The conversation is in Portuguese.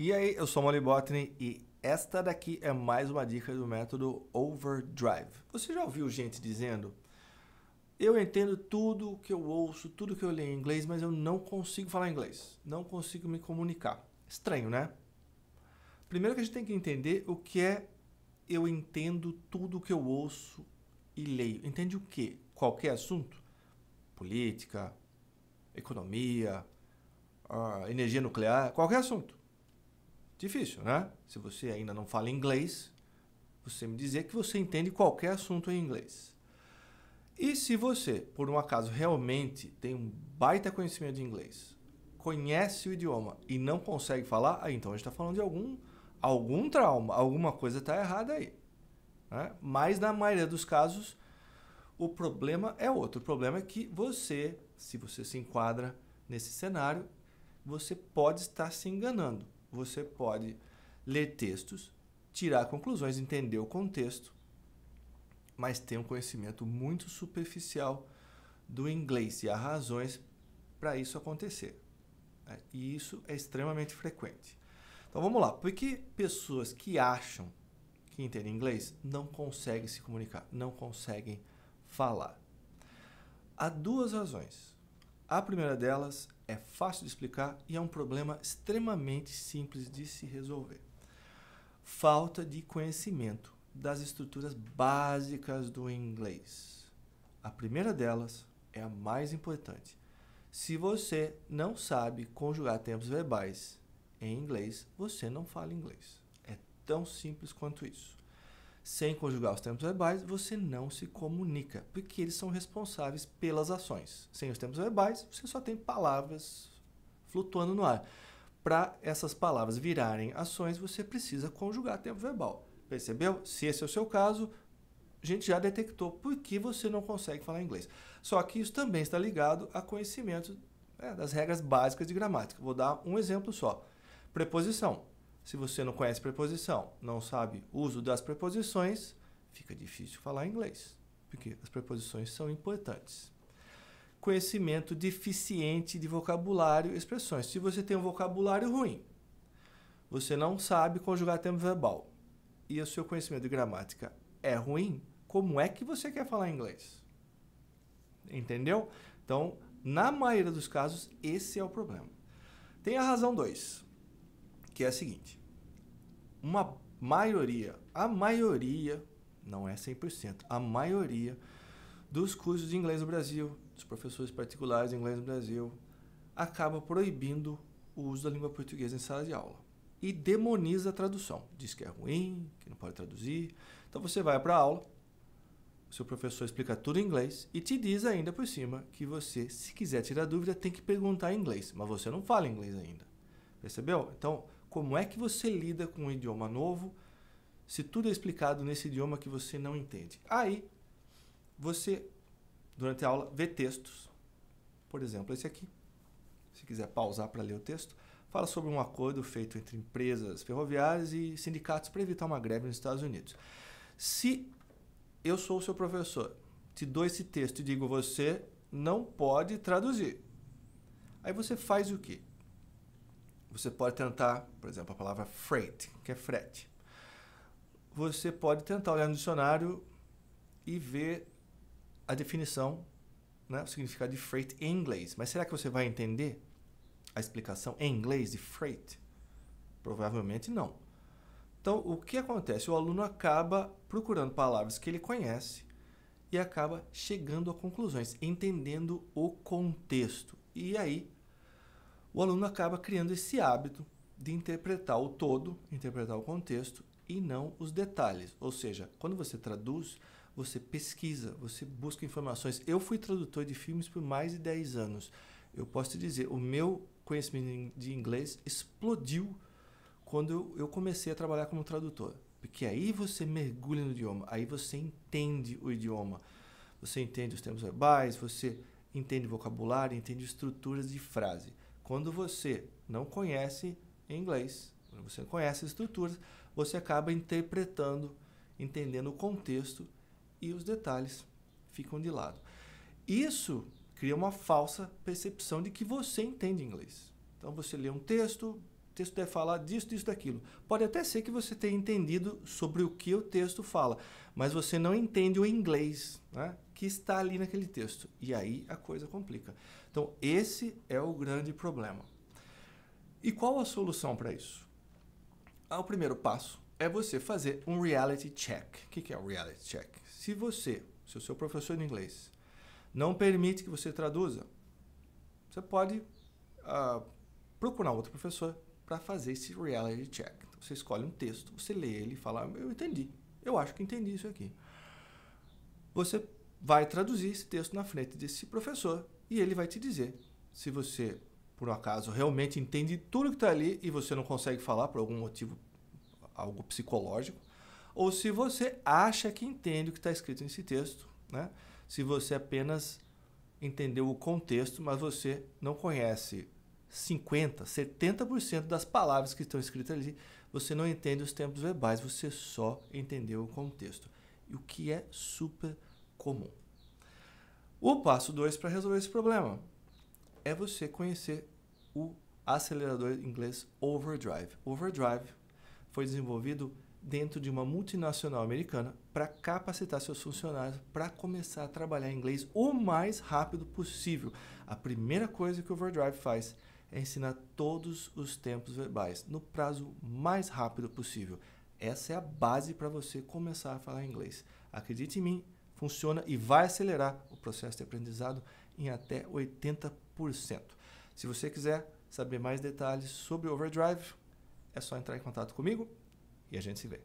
E aí, eu sou o Molly Botany e esta daqui é mais uma dica do método Overdrive. Você já ouviu gente dizendo: eu entendo tudo que eu ouço, tudo que eu leio em inglês, mas eu não consigo falar inglês, não consigo me comunicar. Estranho, né? Primeiro que a gente tem que entender o que é eu entendo tudo que eu ouço e leio. Entende o quê? Qualquer assunto? Política, economia, energia nuclear, qualquer assunto. Difícil, né? Se você ainda não fala inglês, você me dizer que você entende qualquer assunto em inglês. E se você, por um acaso, realmente tem um baita conhecimento de inglês, conhece o idioma e não consegue falar, aí então a gente está falando de algum trauma, alguma coisa está errada aí. Né? Mas na maioria dos casos, o problema é outro. O problema é que você, se você se enquadra nesse cenário, você pode estar se enganando. Você pode ler textos, tirar conclusões, entender o contexto, mas ter um conhecimento muito superficial do inglês e há razões para isso acontecer. E isso é extremamente frequente. Então vamos lá. Por que pessoas que acham que entendem inglês não conseguem se comunicar, não conseguem falar? Há duas razões. A primeira delas é fácil de explicar e é um problema extremamente simples de se resolver. Falta de conhecimento das estruturas básicas do inglês. A primeira delas é a mais importante. Se você não sabe conjugar tempos verbais em inglês, você não fala inglês. É tão simples quanto isso. Sem conjugar os tempos verbais, você não se comunica, porque eles são responsáveis pelas ações. Sem os tempos verbais, você só tem palavras flutuando no ar. Para essas palavras virarem ações, você precisa conjugar tempo verbal. Percebeu? Se esse é o seu caso, a gente já detectou por que você não consegue falar inglês. Só que isso também está ligado a conhecimento das regras básicas de gramática. Vou dar um exemplo só. Preposição. Se você não conhece preposição, não sabe o uso das preposições, fica difícil falar inglês, porque as preposições são importantes. Conhecimento deficiente de vocabulário e expressões. Se você tem um vocabulário ruim, você não sabe conjugar tempo verbal e o seu conhecimento de gramática é ruim, como é que você quer falar inglês? Entendeu? Então, na maioria dos casos, esse é o problema. Tem a razão 2, que é a seguinte: a maioria, não é 100%, a maioria dos cursos de inglês no Brasil, dos professores particulares de inglês no Brasil, acaba proibindo o uso da língua portuguesa em sala de aula. E demoniza a tradução. Diz que é ruim, que não pode traduzir. Então você vai para a aula, o seu professor explica tudo em inglês e te diz ainda por cima que você, se quiser tirar dúvida, tem que perguntar em inglês. Mas você não fala inglês ainda. Percebeu? Então, como é que você lida com um idioma novo se tudo é explicado nesse idioma que você não entende? Aí, você, durante a aula, vê textos. Por exemplo, esse aqui. Se quiser pausar para ler o texto. Fala sobre um acordo feito entre empresas ferroviárias e sindicatos para evitar uma greve nos Estados Unidos. Se eu sou o seu professor, te dou esse texto e digo, você não pode traduzir. Aí você faz o quê? Você pode tentar, por exemplo, a palavra freight, que é frete. Você pode tentar olhar no dicionário e ver a definição, né, o significado de freight em inglês. Mas será que você vai entender a explicação em inglês de freight? Provavelmente não. Então, o que acontece? O aluno acaba procurando palavras que ele conhece e acaba chegando a conclusões, entendendo o contexto. E aí, o aluno acaba criando esse hábito de interpretar o todo, interpretar o contexto e não os detalhes. Ou seja, quando você traduz, você pesquisa, você busca informações. Eu fui tradutor de filmes por mais de 10 anos. Eu posso te dizer, o meu conhecimento de inglês explodiu quando eu comecei a trabalhar como tradutor. Porque aí você mergulha no idioma, aí você entende o idioma. Você entende os termos verbais, você entende vocabulário, entende estruturas de frase. Quando você não conhece inglês, quando você não conhece as estruturas, você acaba interpretando, entendendo o contexto e os detalhes ficam de lado. Isso cria uma falsa percepção de que você entende inglês. Então você lê um texto, texto deve falar disso, disso, daquilo. Pode até ser que você tenha entendido sobre o que o texto fala, mas você não entende o inglês, né, que está ali naquele texto. E aí a coisa complica. Então, esse é o grande problema. E qual a solução para isso? O primeiro passo é você fazer um reality check. O que é o reality check? Se o seu professor de inglês não permite que você traduza, você pode procurar outro professor para fazer esse reality check. Então, você escolhe um texto, você lê ele e fala, eu entendi, eu acho que entendi isso aqui. Você vai traduzir esse texto na frente desse professor e ele vai te dizer se você, por um acaso, realmente entende tudo que está ali e você não consegue falar por algum motivo, algo psicológico, ou se você acha que entende o que está escrito nesse texto, né? Se você apenas entendeu o contexto, mas você não conhece 50%, 70% das palavras que estão escritas ali, você não entende os tempos verbais, você só entendeu o contexto. E o que é super comum. O passo 2 para resolver esse problema é você conhecer o acelerador inglês Overdrive. Overdrive foi desenvolvido dentro de uma multinacional americana para capacitar seus funcionários para começar a trabalhar inglês o mais rápido possível. A primeira coisa que o Overdrive faz é ensinar todos os tempos verbais no prazo mais rápido possível. Essa é a base para você começar a falar inglês. Acredite em mim, funciona e vai acelerar o processo de aprendizado em até 80%. Se você quiser saber mais detalhes sobre o Overdrive, é só entrar em contato comigo e a gente se vê.